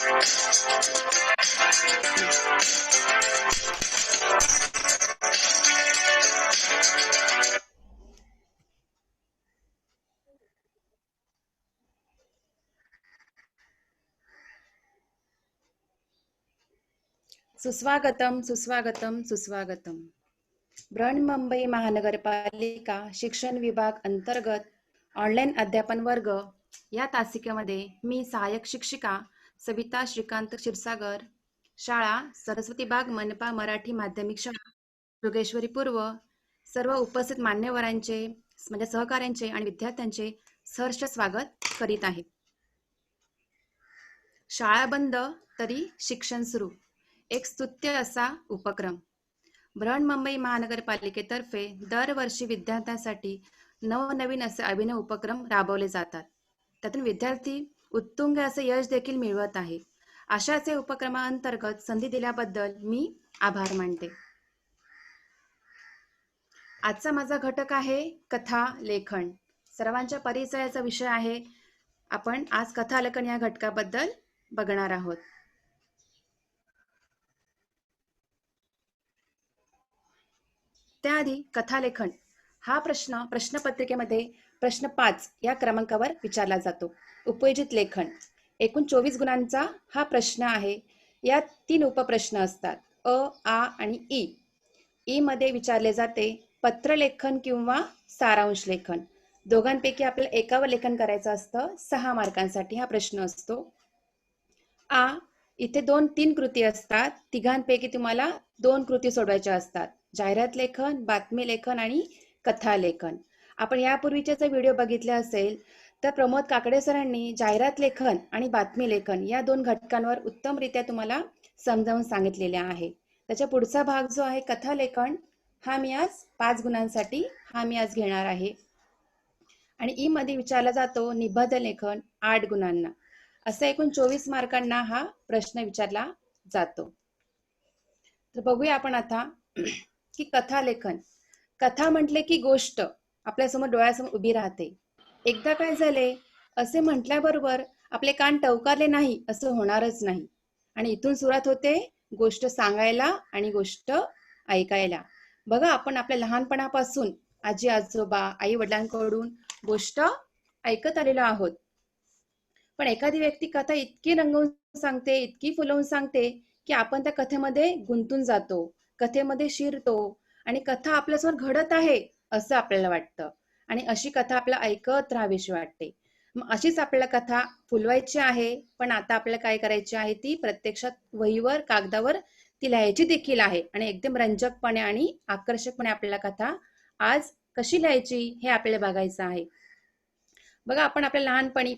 सुस्वागतम सुस्वागतम सुस्वागतम. बृहन्मुंबई महानगरपालिका शिक्षण विभाग अंतर्गत ऑनलाईन अध्यापन वर्ग या तासिकेमध्ये मी सहाय्यक शिक्षिका सविता श्रीकांत क्षीरसागर, शाळा सरस्वती बाग मनपा मराठी माध्यमिक शाळा जोगेश्वरी पूर्व, सर्व उपस्थित मान्यवरांचे म्हणजे सहकाऱ्यांचे आणि विद्यार्थ्यांचे सहर्ष स्वागत करीत आहे. शाळा बंद तरी शिक्षण सुरू, एक स्तुत्य असा उपक्रम. बृहन्मुंबई महानगरपालिकेतर्फे दरवर्षी विद्यार्थ्यांसाठी नवनवीन असे अभिनव उपक्रम राबवले जातात. त्यातून विद्यार्थी उत्तुंग असे यश देखील मिळवत आहे. अशाच उपक्रमाअंतर्गत संधी दिल्याबद्दल मी आभार मानते. आजचा माझा घटक आहे कथा लेखन. सर्वांच्या परिचयाचा विषय आहे. आपण आज कथा लेखन या घटकाबद्दल बघणार आहोत. त्याआधी कथालेखन हा प्रश्न प्रश्नपत्रिकेमध्ये प्रश्न 5 या क्रमांकावर विचारला जातो. उपयोजित लेखन एकूण 24 गुणांचा हा प्रश्न आहे. यात 3 उपप्रश्न असतात, अ, आ आणि ई. ई मध्ये विचारले जाते पत्रलेखन किंवा सारांश लेखन. दोघांपैकी आपल्याला एकावर लेखन करायचं असतं. 6 मार्कांसाठी हा प्रश्न असतो. आ इथे 2-3 कृती असतात. तिघांपैकी तुम्हाला 2 कृती सोडवायच्या असतात. जाहिरात लेखन, बातमी लेखन आणि कथा लेखन. आपण यापूर्वीचे जर व्हिडिओ बघितले असेल तर प्रमोद काकडे सरांनी जाहिरात लेखन आणि बातमी लेखन या 2 घटकांवर उत्तमरित्या तुम्हाला समजावून सांगितलेले आहे. त्याच्या पुढचा भाग जो आहे कथा लेखन हा मी आज 5 गुणांसाठी आज घेणार आहे. आणि ई मध्ये विचारला जातो निबंध लेखन 8 गुणांना. असा एकूण 24 मार्कांना हा प्रश्न विचारला जातो. तर बघूया आपण आता की कथा लेखन. कथा म्हटले की गोष्ट आपल्यासमोर डोळ्यासमोर उभी राहते. एकदा काय झाले असे म्हटल्याबरोबर आपले कान टवकारले नाही असं होणारच नाही. आणि इथून सुरुवात होते गोष्ट सांगायला आणि गोष्ट ऐकायला. बघा आपण आपल्या लहानपणापासून आजी आजोबा आई वडिलांकडून गोष्ट ऐकत आलेलो आहोत. पण एखादी व्यक्ती कथा इतकी रंगवून सांगते, इतकी फुलवून सांगते की आपण त्या कथेमध्ये गुंतून जातो, कथेमध्ये शिरतो आणि कथा आपल्यासमोर घडत आहे असं आपल्याला वाटतं. आणि अशी कथा आपल्याला ऐकत राहावीशी वाटते. मग अशीच आपल्याला कथा फुलवायची आहे. पण आता आपल्याला काय करायची आहे, ती प्रत्यक्षात वहीवर कागदावर ती लिहायची देखील आहे. आणि एकदम रंजकपणे आणि आकर्षकपणे आपल्याला कथा आज कशी लिहायची हे आपल्याला बघायचं आहे. बघा आपण आपल्या लहानपणी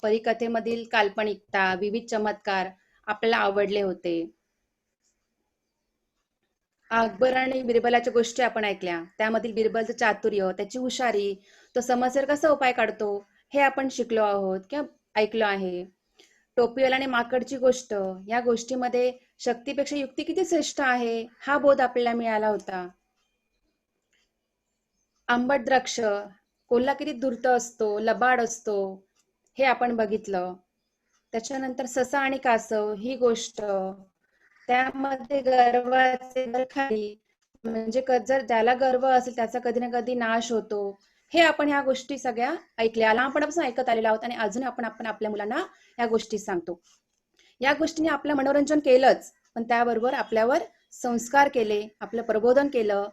परिकथेमधील काल्पनिकता, विविध चमत्कार आपल्याला आवडले होते. अकबर आणि बिरबलाच्या गोष्टी आपण ऐकल्या. त्यामधील बिरबलचं चातुर्य, त्याची हुशारी, तो समस्येवर कसा उपाय काढतो हे आपण शिकलो आहोत किंवा ऐकलो आहे. टोपीवाला आणि माकडची गोष्ट, या गोष्टीमध्ये शक्तीपेक्षा युक्ती किती श्रेष्ठ आहे हा बोध आपल्याला मिळाला होता. आंबट द्राक्ष, कोल्हा किती धूर्त असतो, लबाड असतो हे आपण बघितलं. त्याच्यानंतर ससा आणि कासव ही गोष्ट, त्यामध्ये गर्वाचे खाली म्हणजे जर ज्याला गर्व असेल त्याचा कधी ना कधी नाश होतो. हे आपण ह्या गोष्टी सगळ्या ऐकल्या, लहानपणापासून ऐकत आलेलो आहोत आणि अजून आपण आपल्या मुलांना या गोष्टी सांगतो. या गोष्टीने आपलं मनोरंजन केलंच, पण त्याबरोबर आपल्यावर संस्कार केले, आपलं प्रबोधन केलं.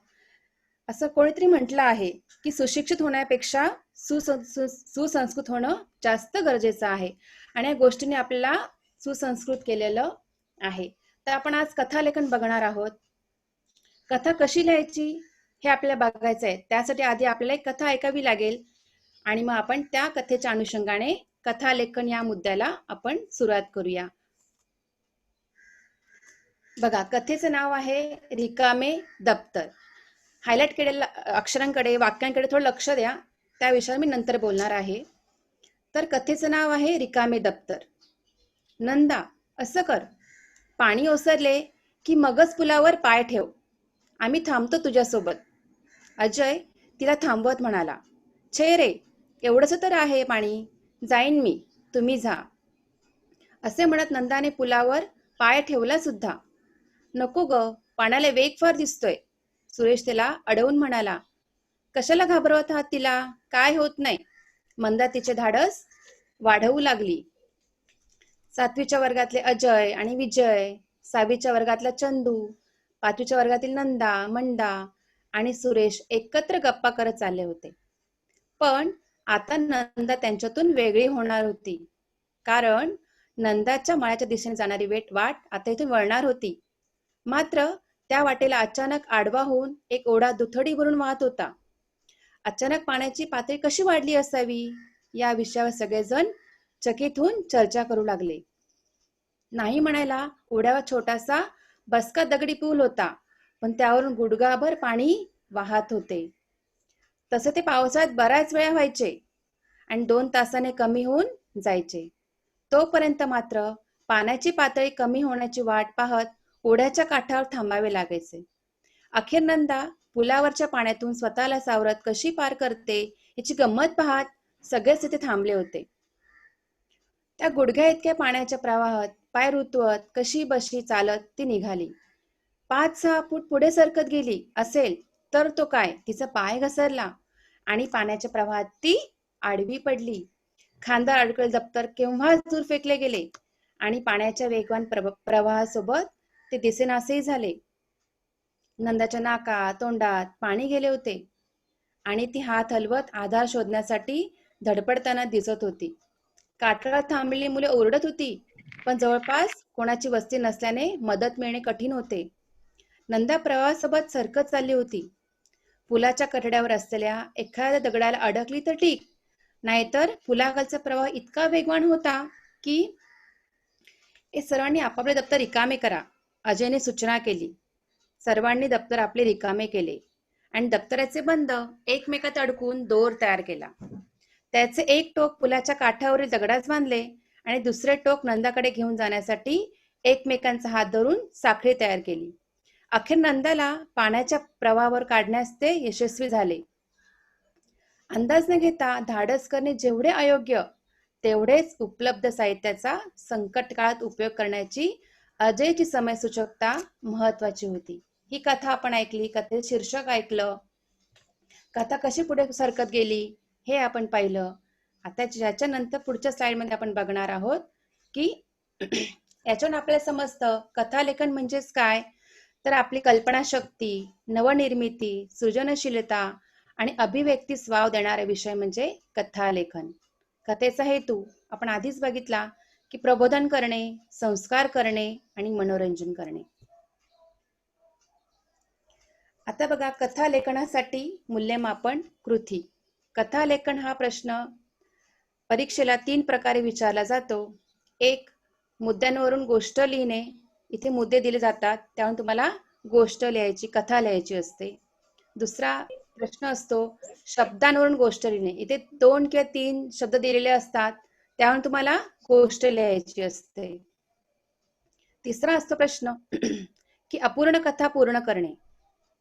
असं कोणीतरी म्हटलं आहे की सुशिक्षित होण्यापेक्षा सुसंस्कृत होणं जास्त गरजेचं आहे. आणि या गोष्टीने आपल्याला सुसंस्कृत केलेलं आहे. तर आपण आज कथालेखन बघणार आहोत. कथा कशी लिहायची हे आपल्याला बघायचं आहे. त्यासाठी आधी आपल्याला एक कथा ऐकावी लागेल आणि मग आपण त्या कथेच्या अनुषंगाने कथालेखन या मुद्द्याला आपण सुरुवात करूया. बघा कथेचं नाव आहे रिकामे दप्तर. हायलाइट केलेल्या अक्षरांकडे वाक्यांकडे थोडं लक्ष द्या, त्या विषयावर मी नंतर बोलणार आहे. तर कथेचं नाव आहे रिकामे दप्तर. नंदा असं कर, पाणी ओसरले की मगच पुलावर पाय ठेव, आम्ही थांबतो तुझ्यासोबत. अजय तिला थांबवत म्हणाला, छे रे एवढंच तर आहे पाणी, जाईन मी, तुम्ही जा. असे म्हणत नंदाने पुलावर पाय ठेवला सुद्धा. नको ग, पाण्याला वेग फार दिसतोय. सुरेश त्याला अडवून म्हणाला. कशाला घाबरवत आहात तिला? काय होत नाही. मंदा तिचे धाडस वाढवू लागली. 7वीच्या वर्गातले अजय आणि विजय, 6वीच्या वर्गातला चंदू, 5वीच्या वर्गातील नंदा, मंदा आणि सुरेश एकत्र गप्पा करत चालले होते. पण आता नंदा त्यांच्यातून वेगळी होणार होती. कारण नंदाच्या मळ्याच्या दिशेने जाणारी वाट आता इथून वळणार होती. मात्र त्या वाटेला अचानक आडवा होऊन एक ओढा दुथडी भरून वाहत होता. अचानक पाण्याची पातळी कशी वाढली असावी, या विषयावर सगळेजण चकित होऊन चर्चा करू लागले. नाही म्हणायला ओढ्यावर छोटासा बसका दगडी पूल होता, पण त्यावरून गुडघाभर पाणी वाहत होते. तसे ते पावसाळ्यात बऱ्याच वेळा व्हायचे आणि 2 तासाने कमी होऊन जायचे. तोपर्यंत मात्र पाण्याची पातळी कमी होण्याची वाट पाहत ओढ्याच्या काठावर थांबावे लागायचे. अखेर नंदा पुलावरच्या पाण्यातून स्वतःला सावरत कशी पार करते याची गंमत पाहत सगळेच तिथे थांबले होते. त्या गुडघ्या इतक्या पाण्याच्या प्रवाहात पाय रुतवत कशी बशी चालत ती निघाली. 5-6 फूट पुढे सरकत गेली असेल तर तो काय, तिचा पाय घसरला आणि पाण्याच्या प्रवाहात ती आडवी पडली. खांदा अडकलेले दप्तर केव्हाच दूर फेकले गेले आणि पाण्याच्या वेगवान प्रवाहासोबत ते दिसेनासेही झाले. नंदाच्या नाकात तोंडात पाणी गेले होते आणि ती हात हलवत आधार शोधण्यासाठी धडपडताना दिसत होती. काठावर थांबलेली मुले ओरडत होती, पण जवळपास कोणाची वस्ती नसल्याने मदत मिळणे कठीण होते. नंदा प्रवाहासोबत सरकत चालली होती. पुलाच्या कठड्यावर असलेल्या एखाद्या दगडाला अडकली तर ठीक, नाहीतर पुलाखालचा प्रवाह इतका वेगवान होता की सर्वांनी आपापले दप्तर रिकामे करा, अजयने सूचना केली. सर्वांनी दप्तर आपले रिकामे केले आणि दप्तराचे बंद एकमेकात अडकून दोर तयार केला. त्याचे एक टोक पुलाच्या काठावरील दगडास बांधले आणि दुसरे टोक नंदाकडे घेऊन जाण्यासाठी एकमेकांचा हात धरून साखळी तयार केली. अखेर नंदाला पाण्याच्या प्रवाहावर काढण्यास ते यशस्वी झाले. अंदाज न घेता धाडस करणे जेवढे अयोग्य, तेवढेच उपलब्ध साहित्याचा संकट काळात उपयोग करण्याची अजयची समयसूचकता महत्वाची होती. ही कथा आपण ऐकली, कथेचे शीर्षक ऐकलं, कथा कशी पुढे सरकत गेली हे आपण पाहिलं. आता याच्यानंतर पुढच्या स्लाइडमध्ये आपण बघणार आहोत की याच्यातून आपल्याला समजतं कथालेखन म्हणजेच काय, तर आपली कल्पनाशक्ती, नवनिर्मिती, सृजनशीलता आणि अभिव्यक्तीस वाव देणारा विषय म्हणजे कथालेखन. कथेचा हेतू आपण आधीच बघितला की प्रबोधन करणे, संस्कार करणे आणि मनोरंजन करणे. आता बघा कथालेखनासाठी मूल्यमापन कृती. कथालेखन हा प्रश्न परीक्षेला 3 प्रकारे विचारला जातो. एक, मुद्द्यांवरून गोष्ट लिहिणे. इथे मुद्दे दिले जातात, त्यावरून तुम्हाला गोष्ट लिहायची, कथा लिहायची असते. दुसरा प्रश्न असतो शब्दांवरून गोष्ट लिहिणे. इथे 2 किंवा 3 शब्द दिलेले असतात, त्यावरून तुम्हाला गोष्ट लिहायची असते. तिसरा असतो प्रश्न की अपूर्ण कथा पूर्ण करणे.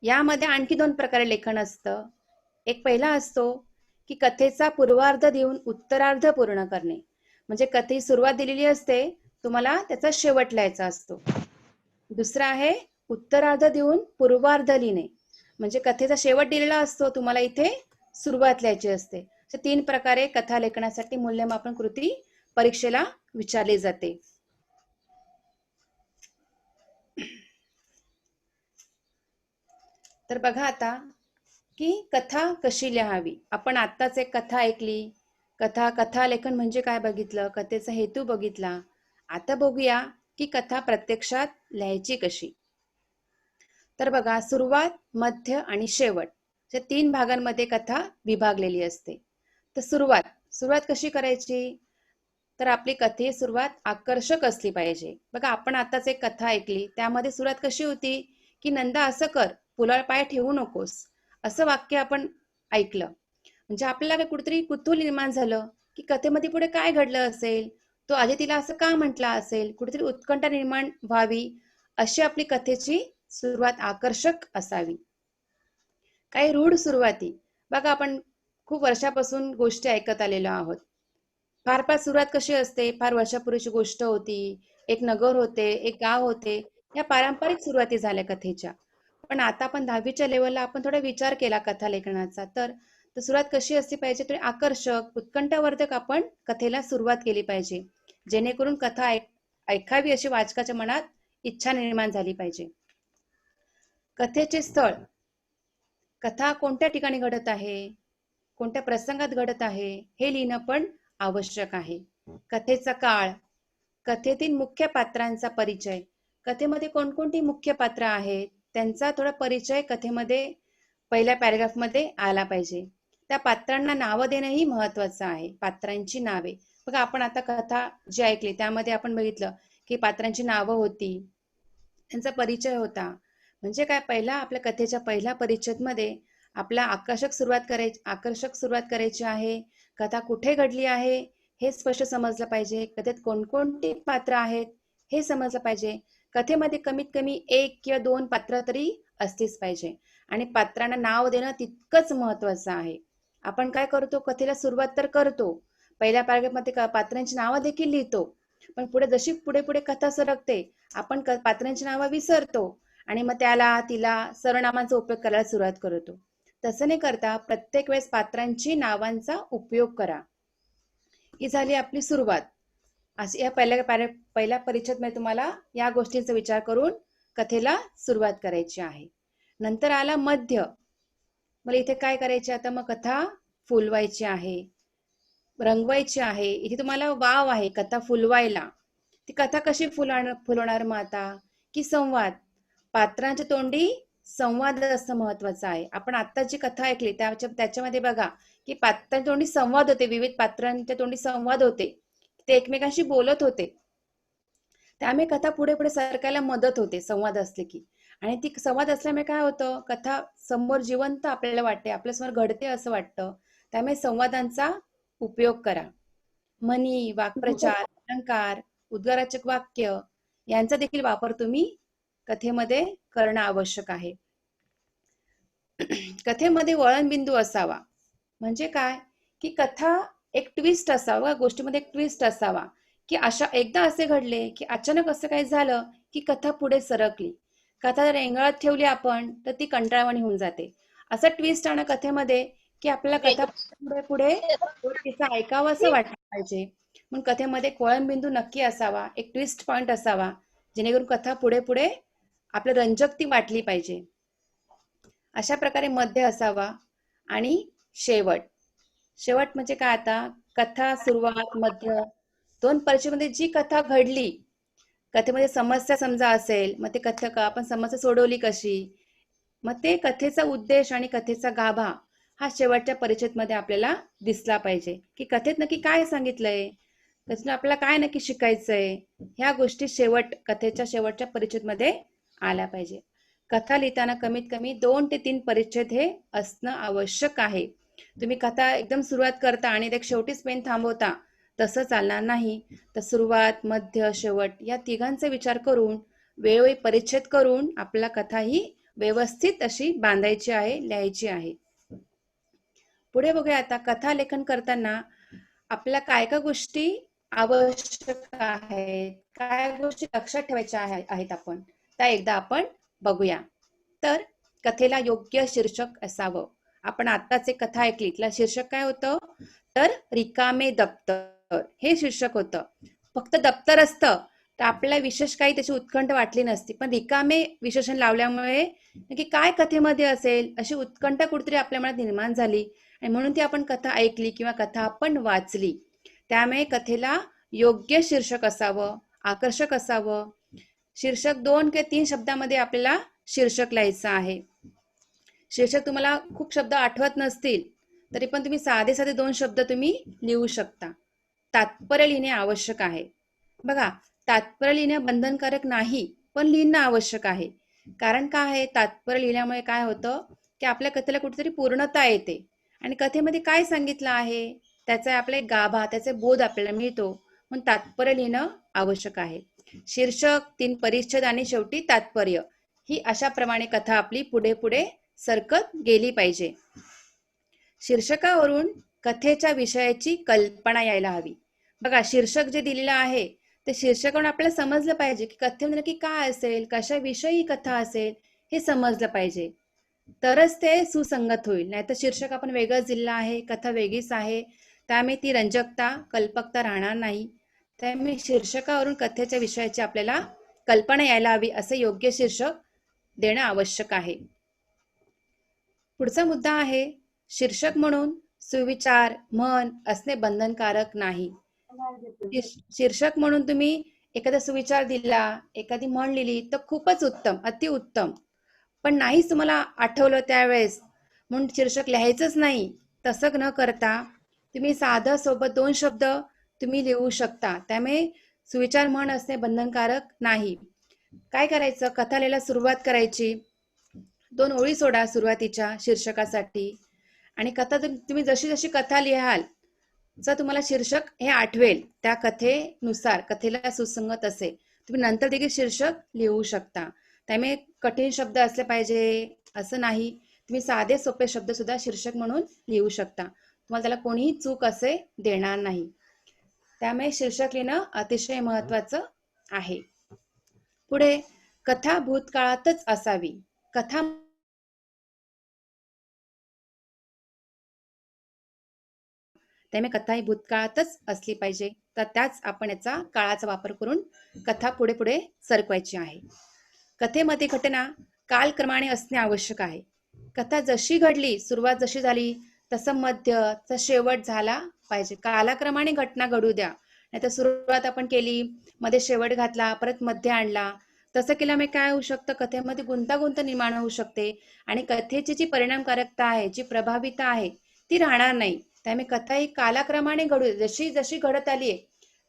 यामध्ये आणखी 2 प्रकारे लेखन असतं. एक पहिला असतो की कथेचा पूर्वार्ध देऊन उत्तरार्ध पूर्ण करणे. म्हणजे कथेची सुरुवात दिलेली असते, तुम्हाला त्याचा शेवट लिहायचा असतो. दुसरा आहे उत्तरार्ध देऊन पूर्वार्ध लिहिणे. म्हणजे कथेचा शेवट दिलेला असतो, तुम्हाला इथे सुरुवात लिहायची असते. अशा 3 प्रकारे कथा लेखनासाठी मूल्यमापन कृती परीक्षेला विचारली जाते. तर बघा आता की कथा कशी लिहावी. आपण आत्ताच एक कथा ऐकली. कथालेखन म्हणजे काय बघितलं, कथेचा हेतू बघितला. आता बघूया की कथा प्रत्यक्षात लिहायची कशी. तर बघा सुरुवात, मध्य आणि शेवट या 3 भागांमध्ये कथा विभागलेली असते. तर सुरुवात कशी करायची, तर आपली कथेची सुरुवात आकर्षक असली पाहिजे. बघा आपण आताच एक कथा ऐकली, त्यामध्ये सुरुवात कशी होती की नंदा असं कर, पुलावर पाय ठेवू नकोस, असं वाक्य आपण ऐकलं. म्हणजे आपल्याला काय कुठेतरी कुतूहल निर्माण झालं की कथेमध्ये पुढे काय घडलं असेल, तो आधी तिला असं का म्हटला असेल, कुठेतरी उत्कंठा निर्माण व्हावी, अशी आपली कथेची सुरुवात आकर्षक असावी. काही रूढ सुरुवाती, बघा आपण खूप वर्षापासून गोष्टी ऐकत आलेलो आहोत. फार सुरुवात कशी असते, फार वर्षापूर्वीची गोष्ट होती, एक नगर होते, एक गाव होते, या पारंपरिक सुरुवाती झाल्या कथेच्या. पण आता आपण 10वीच्या लेवलला आपण थोडा विचार केला कथा लेखनाचा, तर सुरुवात कशी असली पाहिजे, थोडी आकर्षक, उत्कंठावर्धक आपण कथेला सुरुवात केली पाहिजे, जेणेकरून कथा ऐकावी अशी वाचकाच्या मनात इच्छा निर्माण झाली पाहिजे. कथेचे स्थळ, कथा कोणत्या ठिकाणी घडत आहे, कोणत्या प्रसंगात घडत आहे, हे लिहिणं पण आवश्यक आहे. कथेचा काळ, कथेतील मुख्य पात्रांचा परिचय, कथेमध्ये कोणकोणती मुख्य पात्र आहेत त्यांचा थोडा परिचय कथेमध्ये पहिल्या पॅरेग्राफमध्ये आला पाहिजे. त्या पात्रांना नावं देणंही महत्वाचं आहे. पात्रांची नावे बघा, आपण आता कथा जी ऐकली त्यामध्ये आपण बघितलं की पात्रांची नावं होती, त्यांचा परिचय होता. म्हणजे काय, पहिला आपल्या कथेच्या पहिल्या परिच्छेद मध्ये आपला आकर्षक सुरुवात करायची आहे. कथा कुठे घडली आहे हे स्पष्ट समजलं पाहिजे. कथेत कोणकोणती पात्र आहेत हे समजलं पाहिजे. कथेमध्ये कमीत कमी 1 किंवा 2 पात्र तरी असलीच पाहिजे. आणि पात्रांना नाव देणं तितकंच महत्वाचं आहे. आपण काय करतो, कथेला सुरुवात तर करतो, पहिल्या पॅरेग्राफमध्ये पात्रांची नावं देखील लिहितो, पण पुढे जशी पुढे पुढे कथा सरकते आपण पात्रांची नावं विसरतो आणि मग त्याला तिला सर्वनामांचा उपयोग करायला सुरुवात करतो. तसं नाही करता प्रत्येक वेळेस पात्रांची नावांचा उपयोग करा. ही झाली आपली सुरुवात. अशी या पहिल्या परिच्छेदमध्ये तुम्हाला या गोष्टींचा विचार करून कथेला सुरुवात करायची आहे. नंतर आला मध्य. मला इथे काय करायचे, आता मग कथा फुलवायची आहे, रंगवायची आहे. इथे तुम्हाला वाव आहे कथा फुलवायला. ती कथा कशी फुलवणार मग आता, की संवाद, पात्रांच्या तोंडी संवाद असणं महत्वाचं आहे. आपण आता जी कथा ऐकली त्याच्यामध्ये बघा की पात्रांच्या तोंडी संवाद होते, विविध पात्रांच्या तोंडी संवाद होते, ते एकमेकांशी बोलत होते. त्यामुळे कथा पुढे पुढे सरकायला मदत होते संवाद असले की. आणि ती संवाद असल्यामुळे काय होतं, कथा समोर जिवंत आपल्याला वाटते, आपल्यासमोर घडते असं वाटतं. त्यामुळे संवादांचा उपयोग करा. म्हणी, वाक्प्रचार, अलंकार, उद्गारवाचक वाक्य यांचा देखील वापर तुम्ही कथेमध्ये करणं आवश्यक आहे. कथेमध्ये वळणबिंदू असावा. म्हणजे काय, की कथा एक ट्विस्ट असावा, गोष्टीमध्ये एक ट्विस्ट असावा, की एकदा असे घडले की अचानक असं काही झालं की कथा पुढे सरकली. कथा रेंगाळत ठेवली आपण तर ती कंटाळवाणी होऊन जाते. असं ट्विस्ट आणा कथेमध्ये की आपल्याला कथा पुढे पुढे तिचं ऐकावं असं वाटलं पाहिजे. म्हणून कथेमध्ये एक वळणबिंदू नक्की असावा, एक ट्विस्ट पॉइंट असावा, जेणेकरून कथा पुढे पुढे आपल्या रंजक ती वाटली पाहिजे. अशा प्रकारे मध्य असावा. आणि शेवट. शेवट म्हणजे काय, आता कथा सुरुवात मध्य दोन परिच्छेदामध्ये जी कथा घडली, कथेमध्ये समस्या समजा असेल, मग ते कथा आपण समस्या सोडवली कशी, मग ते कथेचा उद्देश आणि कथेचा गाभा हा शेवटच्या परिच्छेदमध्ये आपल्याला दिसला पाहिजे, की कथेत नक्की काय सांगितलंय, त्यातून आपल्याला काय नक्की शिकायचंय, ह्या गोष्टी कथेच्या शेवटच्या परिच्छेदमध्ये आल्या पाहिजे. कथा लिहिताना कमीत कमी 2 ते 3 परिच्छेद हे असणं आवश्यक आहे. तुम्ही कथा एकदम सुरुवात करता आणि ते शेवटीच पेन थांबवता, तसं चालणार नाही. तर सुरुवात, मध्य, शेवट या तिघांचा विचार करून वेळोवेळी परिच्छेद करून आपला कथा ही व्यवस्थित अशी बांधायची आहे, लिहायची आहे. पुढे बघूया आता कथा लेखन करताना आपल्या काय काय गोष्टी आवश्यक आहेत, काय गोष्टी लक्षात ठेवायच्या आहेत आपण त्या एकदा आपण बघूया. तर कथेला योग्य शीर्षक असावं. आपण आत्ताच एक कथा ऐकली, तिला शीर्षक काय होतं, तर रिकामे दप्तर हे शीर्षक होतं. फक्त दप्तर असतं तर आपल्याला विशेष काही त्याची उत्कंठ वाटली नसती, पण रिकामे विशेषण लावल्यामुळे नक्की काय कथेमध्ये असेल अशी उत्कंठ कुठेतरी आपल्या मनात निर्माण झाली आणि म्हणून ती आपण कथा ऐकली किंवा कथा आपण वाचली. त्यामुळे कथेला योग्य शीर्षक असावं, आकर्षक असावं. शीर्षक 2 किंवा 3 शब्दामध्ये आपल्याला शीर्षक लिहायचं आहे. शीर्षक तुम्हाला खूप शब्द आठवत नसतील तरी पण तुम्ही साधे साधे 2 शब्द तुम्ही लिहू शकता. तात्पर्य लिहिणे आवश्यक आहे. बघा, तात्पर्य लिहिणे बंधनकारक नाही, पण लिहिणं आवश्यक आहे. कारण काय आहे, तात्पर्य लिहिल्यामुळे काय होतं की आपल्या कथेला कुठेतरी पूर्णता येते आणि कथेमध्ये काय सांगितलं आहे त्याचा आपला एक गाभा, त्याचे बोध आपल्याला मिळतो. म्हणून तात्पर्य लिहिणं आवश्यक आहे. शीर्षक, 3 परिच्छेद आणि शेवटी तात्पर्य, ही अशा प्रमाणे कथा आपली पुढे पुढे सरकत गेली पाहिजे. शीर्षकावरून कथेच्या विषयाची कल्पना यायला हवी. बघा शीर्षक जे दिलेलं आहे ते शीर्षकावरून आपल्याला समजलं पाहिजे की कथेमध्ये नक्की काय असेल, कशाविषयी कथा असेल हे समजलं पाहिजे, तरच ते सुसंगत होईल. नाहीतर शीर्षक आपण वेगळंच दिलेलं आहे, कथा वेगळीच आहे, त्यामुळे ती रंजकता, कल्पकता राहणार नाही. त्यामुळे शीर्षकावरून कथेच्या विषयाची आपल्याला कल्पना यायला हवी, असे योग्य शीर्षक देणं आवश्यक आहे. पुढचा मुद्दा आहे शीर्षक म्हणून सुविचार म्हण असणे बंधनकारक नाही. शीर्षक म्हणून तुम्ही एखादा सुविचार दिला, एखादी म्हण लिहिली तर खूपच उत्तम, अतिउत्तम. पण नाहीच तुम्हाला आठवलं त्यावेळेस म्हणून शीर्षक लिहायचंच नाही, तसं न करता तुम्ही साधं सोबत 2 शब्द तुम्ही लिहू शकता. त्यामुळे सुविचार म्हण असणे बंधनकारक नाही. काय करायचं, कथा लिहायला सुरुवात करायची, 2 ओळी सोडा सुरुवातीच्या शीर्षकासाठी, आणि कथा तुम्ही जशी जशी कथा लिहाल जर तुम्हाला शीर्षक हे आठवेल त्या कथेनुसार, कथेला सुसंगत असेल, तुम्ही नंतर देखील शीर्षक लिहू शकता. त्यामुळे कठीण शब्द असले पाहिजे असं नाही, तुम्ही साधे सोपे शब्द सुद्धा शीर्षक म्हणून लिहू शकता, तुम्हाला त्याला कोणीही चूक असे देणार नाही. त्यामुळे शीर्षक लिहिणं अतिशय महत्वाचं आहे. पुढे कथा भूतकाळातच असावी. कथा त्यामुळे कथा ही भूतकाळातच असली पाहिजे, तर त्याच आपण याचा काळाचा वापर करून कथा पुढे पुढे सरकवायची आहे. कथेमध्ये घटना कालक्रमाने असणे आवश्यक आहे. कथा जशी घडली, सुरुवात जशी झाली तसं मध्य तसं शेवट झाला पाहिजे. कालाक्रमाने घटना घडू द्या, नाहीतर सुरुवात आपण केली, मध्ये शेवट घातला, परत मध्य आणला, तसं केल्यामुळे काय होऊ शकतं, कथेमध्ये गुंतागुंत निर्माण होऊ शकते आणि कथेची जी परिणामकारकता आहे, जी प्रभाविता आहे ती राहणार नाही. त्यामुळे कथा ही कालाक्रमाने घडू, जशी जशी घडत आली आहे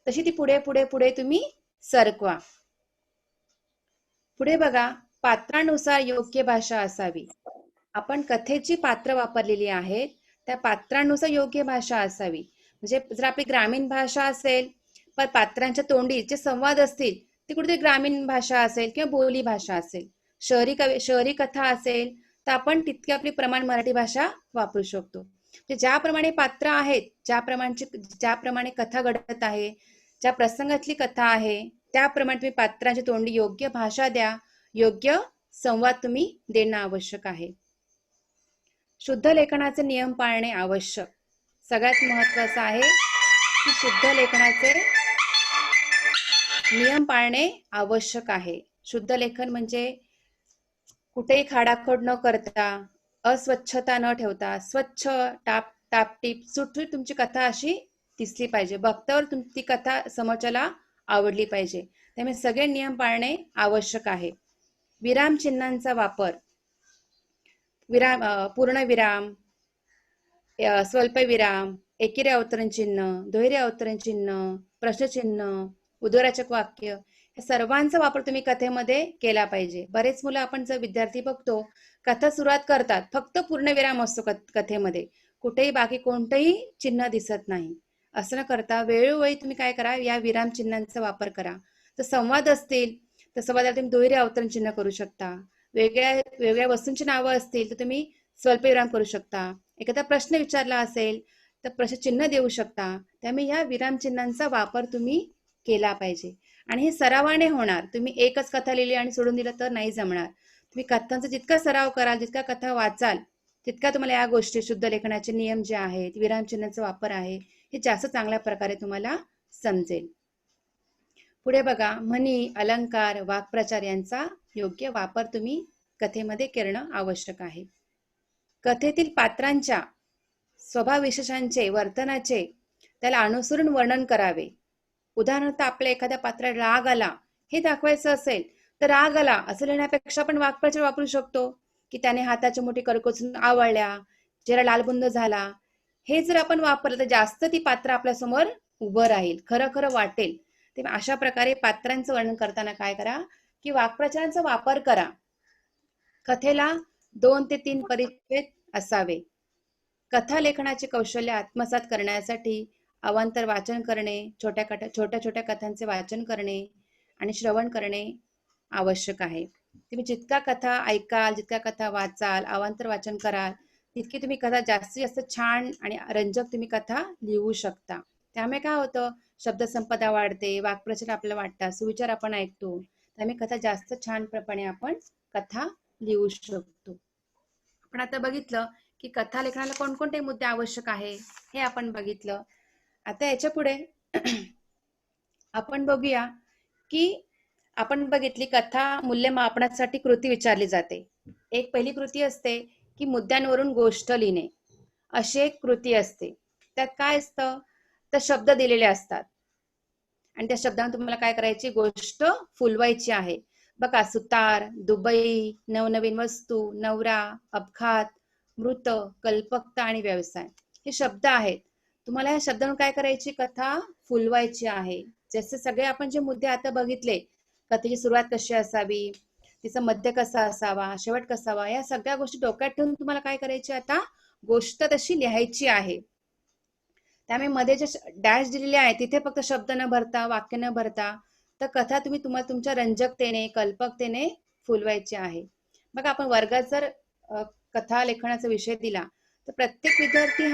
तशी ती पुढे पुढे पुढे तुम्ही सरकवा. पुढे बघा, पात्रानुसार योग्य भाषा असावी. आपण कथेची पात्र वापरलेली आहेत, त्या पात्रांनुसार योग्य भाषा असावी. म्हणजे जर आपली ग्रामीण भाषा असेल, पण पात्रांच्या तोंडी जे संवाद असतील ती कुठेतरी ग्रामीण भाषा असेल किंवा बोली भाषा असेल. शहरी कथा असेल तर आपण तितकी आपली प्रमाण मराठी भाषा वापरू शकतो. ज्याप्रमाणे पात्र आहेत, ज्याप्रमाणे कथा घडत आहे, ज्या प्रसंगातली कथा आहे त्याप्रमाणे तुम्ही पात्रांची तोंडी योग्य भाषा द्या, योग्य संवाद तुम्ही देणं आवश्यक आहे. शुद्ध लेखनाचे नियम पाळणे आवश्यक. सगळ्यात महत्वाचं आहे की शुद्ध लेखनाचे नियम पाळणे आवश्यक आहे. शुद्ध लेखन म्हणजे कुठेही खाडाखोड न करता, अस्वच्छता न ठेवता, स्वच्छ टापटीप सुटसुटीत तुमची कथा अशी दिसली पाहिजे, बघतावर ती कथा समोरच्याला आवडली पाहिजे. त्यामुळे सगळे नियम पाळणे आवश्यक आहे. विराम चिन्हांचा वापर, पूर्णविराम, स्वल्पविराम, एकेरी अवतरण चिन्ह, दुहेरी अवतरण चिन्ह, प्रश्नचिन्ह, उद्गारचक वाक्य, या सर्वांचा वापर तुम्ही कथेमध्ये केला पाहिजे. बरेच मुलं आपण जर विद्यार्थी बघतो, कथा सुरुवात करतात फक्त पूर्णविराम असतो कथेमध्ये, कुठेही बाकी कोणतंही चिन्ह दिसत नाही. असं न करता वेळोवेळी तुम्ही काय करा, या विराम चिन्हांचा वापर करा. तर संवाद असतील तर संवादाला तुम्ही दुहेरी अवतरण चिन्ह करू शकता. वेगळ्या वेगळ्या वस्तूंची नावं असतील तर तुम्ही स्वल्पविराम करू शकता. एखादा प्रश्न विचारला असेल तर प्रश्न चिन्ह देऊ शकता. त्यामुळे या विराम चिन्हांचा वापर तुम्ही केला पाहिजे. आणि हे सरावाने होणार. तुम्ही एकच कथा लिहिली आणि सोडून दिलं तर नाही जमणार. तुम्ही कथांचा जितका सराव कराल, जितका कथा वाचाल, तितका तुम्हाला या गोष्टी, शुद्ध लेखनाचे नियम जे आहेत, विराम चिन्हांचा वापर आहे, हे जास्त चांगल्या प्रकारे तुम्हाला समजेल. पुढे बघा, म्हणी, अलंकार, वाक्प्रचार यांचा योग्य वापर तुम्ही कथेमध्ये करणं आवश्यक आहे. कथेतील पात्रांच्या स्वभाव विशेषांचे, वर्तनाचे त्याला अनुसरून वर्णन करावे. उदाहरणार्थ आपल्या एखाद्या पात्राला राग आला हे दाखवायचं असेल तर राग आला असं लिहिण्यापेक्षा आपण वाक्प्रचार वापरू शकतो की त्याने हाताची मुठी करकोचून आवळल्या, चेहरा लालबुंद झाला. हे जर आपण वापरलं तर जास्त ती पात्र आपल्या समोर उभं राहील, खरं खरं वाटेल. तेव्हा अशा प्रकारे पात्रांचं वर्णन करताना काय करा की वाक्प्रचारांचा वापर करा. कथेला 2 ते 3 परिच्छेद असावे. कथा लेखनाचे कौशल्य आत्मसात करण्यासाठी अवांतर वाचन करणे, छोट्या छोट्या कथांचे वाचन करणे आणि श्रवण करणे आवश्यक आहे. तुम्ही जितका कथा ऐकाल, जितका कथा वाचाल, अवांतर वाचन कराल, तितकी तुम्ही कथा जास्तीत जास्त छान आणि रंजक तुम्ही कथा लिहू शकता. त्यामुळे काय होतं, शब्दसंपदा वाढते, वाक्प्रचार आपल्याला वाटतात, सुविचार आपण ऐकतो. त्यामुळे कथा जास्त छानप्रमाणे आपण कथा लिहू शकतो. आपण आता बघितलं की कथा लेखनाला कोणकोणते मुद्दे आवश्यक आहे हे आपण बघितलं. आता याच्या पुढे आपण बघूया की आपण बघितली कथा मूल्यमापनासाठी कृती विचारली जाते. एक पहिली कृती असते की मुद्द्यांवरून गोष्ट लिहिणे, अशी एक कृती असते. त्यात काय असतं, तर शब्द दिलेले असतात आणि त्या शब्दांना तुम्हाला काय करायची, गोष्ट फुलवायची आहे. बघा, सुतार, दुबई, नवनवीन वस्तू, नवरा, अपघात, मृत, कल्पकता आणि व्यवसाय हे शब्द आहेत. तुम्हाला या शब्दांवर काय करायची, कथा फुलवायची आहे. जसे सगळे आपण जे मुद्दे आता बघितले, कथेची सुरुवात कशी असावी, तिचा मध्य कसा असावा, शेवट कसावा, या सगळ्या गोष्टी डोक्यात ठेवून तुम्हाला काय करायची, आता गोष्ट तशी लिहायची आहे. त्यामुळे मध्ये जे डॅश दिलेले आहे तिथे फक्त शब्द न भरता, वाक्य न भरता, तर कथा तुम्ही तुम्हाला तुमच्या रंजकतेने, कल्पकतेने फुलवायची आहे. बघा, आपण वर्गात जर कथा लेखनाचा विषय दिला तर प्रत्येक विद्यार्थी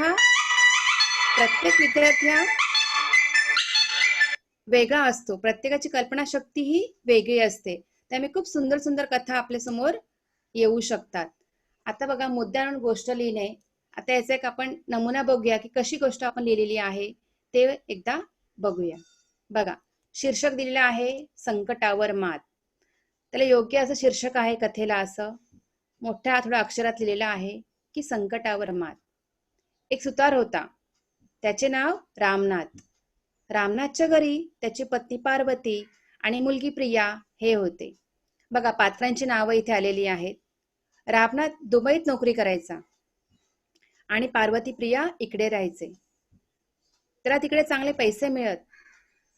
हा वेगळा असतो. प्रत्येकाची कल्पनाशक्ती ही वेगळी असते. त्यामुळे खूप सुंदर सुंदर कथा आपल्या समोर येऊ शकतात. आता बघा, मुद्द्यावरून गोष्ट लिहिणे. आता याचा एक आपण नमुना बघूया की कशी गोष्ट आपण लिहिलेली आहे ते एकदा बघूया. बघा, शीर्षक दिलेलं आहे संकटावर मात. त्याला योग्य असं शीर्षक आहे कथेला, असं मोठ्या थोड्या अक्षरात लिहिलेलं आहे की संकटावर मात. एक सुतार होता, त्याचे नाव रामनाथ. रामनाथच्या घरी त्याची पत्नी पार्वती आणि मुलगी प्रिया हे होते. बघा, पात्रांची नावं इथे आलेली आहेत. रामनाथ दुबईत नोकरी करायचा आणि पार्वती प्रिया इकडे राहायचे. त्याला तिकडे चांगले पैसे मिळत.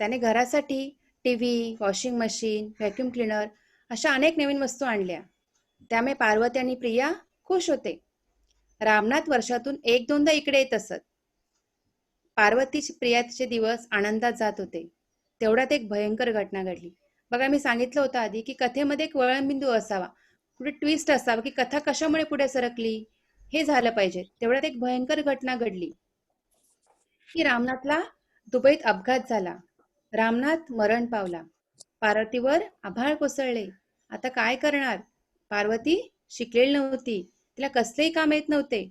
त्याने घरासाठी TV, washing machine, vacuum cleaner अशा अनेक नवीन वस्तू आणल्या. त्यामुळे पार्वती आणि प्रिया खुश होते. रामनाथ वर्षातून एक दोनदा इकडे येत असत. पार्वतीचे प्रियाचे दिवस आनंदात जात होते. तेवढ्यात एक भयंकर घटना घडली. बघा, मी सांगितलं होतं आधी की कथेमध्ये एक वळणबिंदू असावा, कुठे ट्विस्ट असावा की कथा कशामुळे पुढे सरकली हे झालं पाहिजे. तेवढ्यात एक भयंकर घटना घडली की रामनाथला दुबईत अपघात झाला. रामनाथ मरण पावला. पार्वतीवर आभाळ कोसळले. आता काय करणार? पार्वती शिकलेली नव्हती, तिला कसलेही काम येत नव्हते.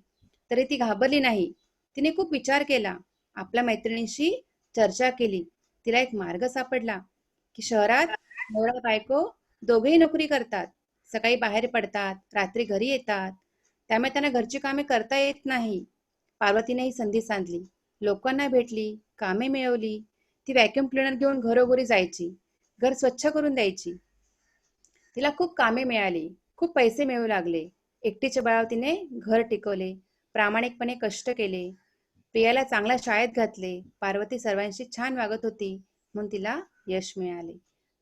तरी ती घाबरली नाही. तिने खूप विचार केला, आपल्या मैत्रिणीशी चर्चा केली. तिला एक मार्ग सापडला की शहरात नवरा बायको दोघेही नोकरी करतात, सकाळी बाहेर पडतात, रात्री घरी येतात. त्यामुळे त्यांना घरची कामे करता येत नाही. पार्वतीने ही संधी साधली, लोकांना भेटली, कामे मिळवली. ती व्हॅक्यूम क्लीनर घेऊन घरोघरी जायची, घर स्वच्छ करून द्यायची. तिला खूप कामे मिळाली, खूप पैसे मिळू लागले. एकटीच्या बळावर तिने घर टिकवले, प्रामाणिकपणे कष्ट केले. प्रियाला चांगल्या शाळेत घातले. पार्वती सर्वांशी छान वागत होती म्हणून तिला यश मिळाले.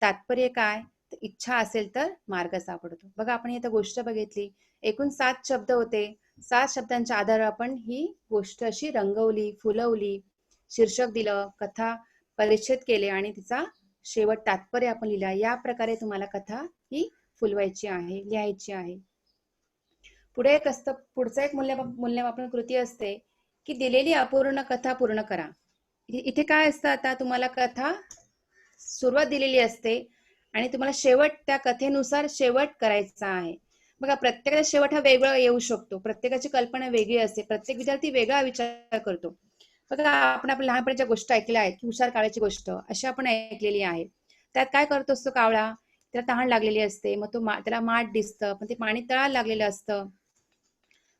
तात्पर्य काय, तर इच्छा असेल तर मार्ग सापडतो. बघा, आपण इथं गोष्ट बघितली. एकूण 7 शब्द होते. 7 शब्दांच्या आधारावर आपण ही गोष्ट अशी रंगवली, फुलवली, शीर्षक दिलं, कथा परिच्छेद केले आणि तिचा शेवट तात्पर्य आपण लिहिला. या प्रकारे तुम्हाला कथा ही फुलवायची आहे, लिहायची आहे. पुढे एक असतं, पुढचं एक मूल्यमापन कृती असते की दिलेली अपूर्ण कथा पूर्ण करा. इथे काय असतं, आता तुम्हाला कथा सुरुवात दिलेली असते आणि तुम्हाला शेवट त्या कथेनुसार शेवट करायचा आहे. बघा, प्रत्येकाचा शेवट हा वेगळा येऊ शकतो. प्रत्येकाची कल्पना वेगळी असते. प्रत्येक विद्यार्थी वेगळा विचार करतो. बघा, आपण आपल्या लहानपणाच्या गोष्ट ऐकल्या आहेत की हुशार कावळ्याची गोष्ट अशी आपण ऐकलेली आहे. त्यात काय करतो असतो कावळा, त्याला तहान लागलेली असते, मग त्याला माठ दिसतं, पण ते पाणी तळायला लागलेलं असतं.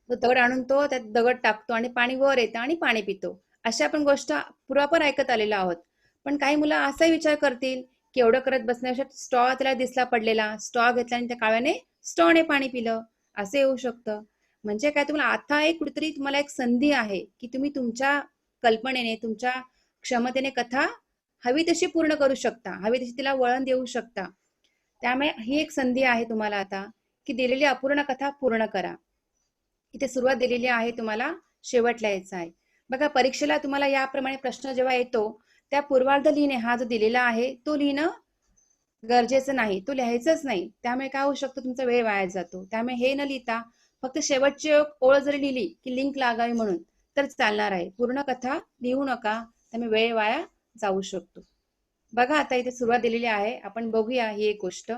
तो दगड आणून तो त्यात दगड टाकतो आणि पाणी वर येतं आणि पाणी पितो. अशी आपण गोष्ट पूर्वापर ऐकत आलेलो आहोत. पण काही मुलं असाही विचार करतील की एवढं करत बसण्यापेक्षा स्ट्रॉ त्याला दिसला पडलेला, स्ट्रॉ घेतला आणि त्या काव्याने स्ट्रॉने पाणी पिलं, असे येऊ शकतं. म्हणजे काय, तुम्हाला आता एक कुठेतरी तुम्हाला एक संधी आहे की तुम्ही तुमच्या कल्पनेने, तुमच्या क्षमतेने कथा हवी तशी पूर्ण करू शकता, हवी तशी तिला वळण देऊ शकता. त्यामुळे ही एक संधी आहे तुम्हाला आता की दिलेली अपूर्ण कथा पूर्ण करा. इथे सुरुवात दिलेली आहे, तुम्हाला शेवट लिहायचा आहे. बघा, परीक्षेला तुम्हाला याप्रमाणे प्रश्न जेव्हा येतो त्या पूर्वार्ध लिहिणे हा जो दिलेला आहे तो लिहिणं गरजेचं नाही, तो लिहायचंच नाही. त्यामुळे काय होऊ शकतं, तुमचा वेळ वाया जातो. त्यामुळे हे न लिहिता फक्त शेवटची ओळ जरी लिहिली की लिंक लागावी म्हणून तर चालणार आहे. पूर्ण कथा लिहू नका, त्यामुळे वेळ वाया जाऊ शकतो. बघा आता इथे सुरुवात दिलेली आहे, आपण बघूया ही एक गोष्ट.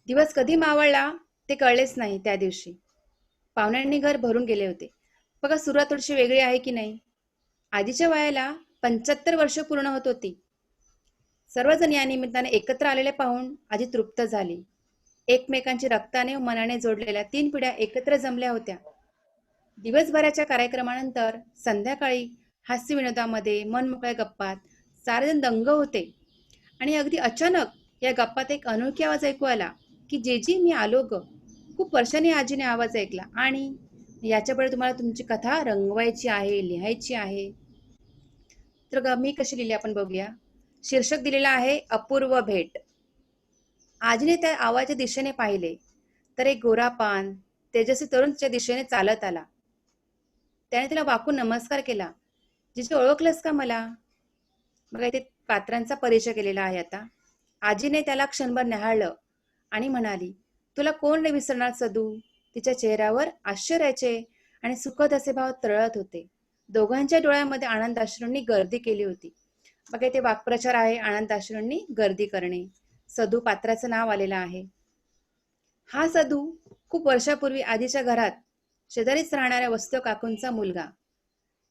दिवस कधी मावळला ते कळलेच नाही त्या दिवशी. पाहुण्यांनी घर भरून गेले होते. बघा सुरुवात थोडीशी वेगळी आहे की नाही. आजीच्या वयाला 75 वर्ष पूर्ण होत होती. सर्वजण या निमित्ताने एकत्र आलेले पाहून आजी तृप्त झाली. एकमेकांची रक्ताने व मनाने जोडलेल्या 3 पिढ्या एकत्र जमल्या होत्या. दिवसभराच्या कार्यक्रमानंतर संध्याकाळी हास्य विनोदामध्ये मनमोकळ्या गप्पात सारेजण दंग होते. आणि अगदी अचानक या गप्पात एक अनोळखी आवाज ऐकू आला की जेजी मी आलो ग. खूप वर्षांनी आजीने आवाज ऐकला. आणि याच्यापुढे तुम्हाला तुमची कथा रंगवायची आहे, लिहायची आहे. तर मी कशी लिहिली आपण बघूया. शीर्षक दिलेलं आहे अपूर्व भेट. आजीने त्या आवाजाच्या दिशेने पाहिले तर एक गोरा पान तेजस्वी तरुण तिच्या दिशेने चालत आला. त्याने तिला वाकून नमस्कार केला. जिचे ओळखलंस का मला? बघा इथे पात्रांचा परिचय केलेला आहे आता. आजीने त्याला क्षणभर निहाळलं आणि म्हणाली, तुला कोण रे विसरणार सदू? तिच्या चेहऱ्यावर आश्चर्याचे आणि सुखद असे भाव तरळत होते. दोघांच्या डोळ्यामध्ये आनंदाश्रूंनी गर्दी केली होती. बघा इथे वाक्प्रचार आहे, आनंदाश्रूंनी गर्दी करणे. सदू पात्राचं नाव आलेलं आहे. हा सदू खूप वर्षापूर्वी आजीच्या घरात शेजारीच राहणाऱ्या वसुधा काकूंचा मुलगा.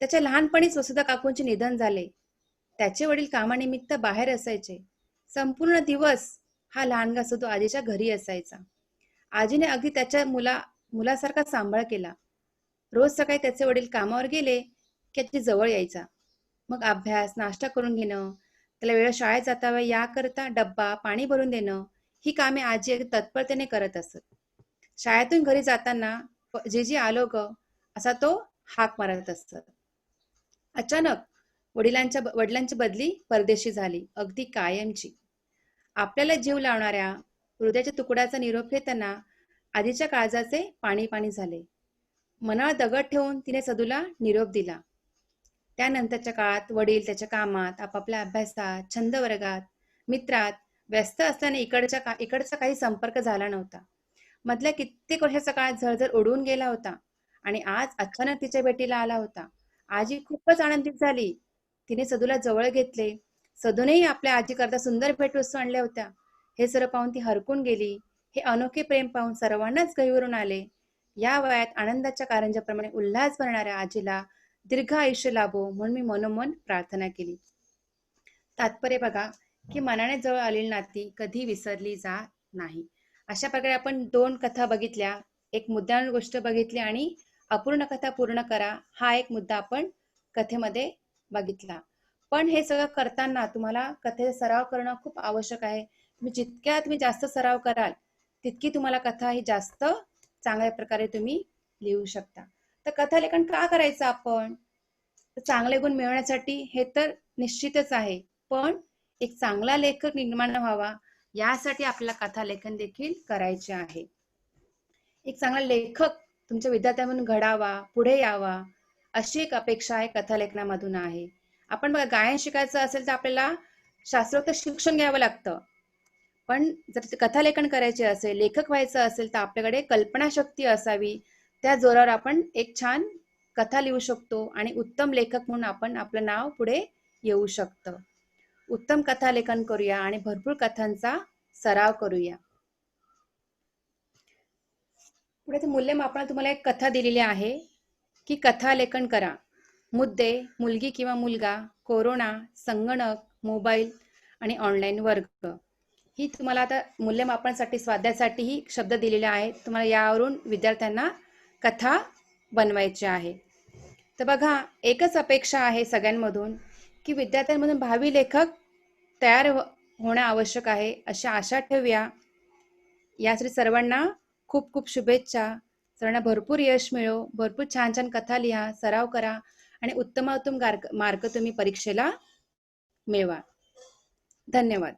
त्याच्या लहानपणीच वसुधा काकूंचे निधन झाले. त्याचे वडील कामानिमित्त बाहेर असायचे. संपूर्ण दिवस हा लहानगा सदू आजीच्या घरी असायचा. आजीने अगदी त्याच्या मुलासारखा सांभाळ केला. रोज सकाळी त्याचे वडील कामावर गेले की आजी जवळ यायचा. मग अभ्यास, नाश्ता करून घेणं, त्याला वेळ शाळेत जाता याकरता डब्बा, पाणी भरून देणं, ही कामे आजी अगदी तत्परतेने करत असत. शाळेतून घरी जाताना जेजी आलो ग असा तो हाक मारत असत. अचानक वडिलांची बदली परदेशी झाली, अगदी कायमची. आपल्याला जीव लावणाऱ्या हृदयाच्या तुकड्याचा निरोप घेताना आजीच्या काळजाचे पाणी पाणी झाले. मनावर दगड ठेवून तिने सदूला निरोप दिला. त्यानंतरच्या काळात वडील त्याच्या कामात, आपापल्या अभ्यासात, छंद वर्गात, मित्रात व्यस्त असल्याने इकडचा काही संपर्क झाला नव्हता. मधल्या कित्येक वर्षाचा काळ झळझळ उडून गेला होता आणि आज अचानक तिच्या भेटीला आला होता. आजी खूपच आनंदित झाली. तिने सदूला जवळ घेतले. सदूनेही आपल्या आजी करता सुंदर भेटवस्तू आणल्या होत्या. हे सर्व पाहून ती हरकून गेली. हे अनोखे प्रेम पाहून सर्वांनाच गहिवरून आले. या वयात आनंदाच्या कारंजाप्रमाणे उल्हास भरणाऱ्या आजीला दीर्घ आयुष्य लाभो म्हणून मी मनोमन प्रार्थना केली. तात्पर्य बघा की मनाने जवळ आलेली नाती कधी विसरली जात नाही. अशा प्रकारे आपण 2 कथा बघितल्या, एक मुद्दाणून गोष्ट बघितली आणि अपूर्ण कथा पूर्ण करा हा एक मुद्दा आपण कथेमध्ये बघितला. पण हे सगळं करताना तुम्हाला कथेचा सराव करणं खूप आवश्यक आहे. तुम्ही जास्त सराव कराल तितकी तुम्हाला कथा ही जास्त चांगल्या प्रकारे तुम्ही लिहू शकता. तर कथा लेखन का करायचं आपण? चांगले गुण मिळवण्यासाठी हे तर निश्चितच आहे, पण एक चांगला लेखक निर्माण व्हावा यासाठी आपल्याला कथा लेखन देखील करायचे आहे. एक चांगला लेखक तुमच्या विद्यार्थ्यांमधून घडावा, पुढे यावा अशी एक अपेक्षा आहे कथा लेखनामधून आहे. आपण बघा गायन शिकायचं असेल तर आपल्याला शास्त्रोक्त शिक्षण घ्यावं लागतं. पण जर कथा लेखन करायचे असेल, लेखक व्हायचं असेल तर आपल्याकडे कल्पनाशक्ती असावी. त्या जोरावर आपण एक छान कथा लिहू शकतो आणि उत्तम लेखक म्हणून आपण आपलं नाव पुढे येऊ शकतं. उत्तम कथा लेखन करूया आणि भरपूर कथांचा सराव करूया. पुढे मूल्यमापनात तुम्हाला एक कथा दिलेली आहे की कथा लेखन करा. मुद्दे, मुलगी किंवा मुलगा, कोरोना, संगणक, मोबाईल आणि ऑनलाईन वर्ग. ही तुम्हाला आता मूल्यमापनासाठी स्वाध्यायासाठी ही शब्द दिलेले आहेत. तुम्हाला यावरून विद्यार्थ्यांना कथा बनवायची आहे. तर बघा एकच अपेक्षा आहे सगळ्यांमधून की विद्यार्थ्यांमधून भावी लेखक तयार होणं आवश्यक आहे, अशा आशा ठेवूया. यासाठी सर्वांना खूप खूप शुभेच्छा. सर्वांना भरपूर यश मिळो, भरपूर छान छान कथा लिहा, सराव करा आणि उत्तमोत्तम मार्क तुम्ही परीक्षेला मिळवा. धन्यवाद.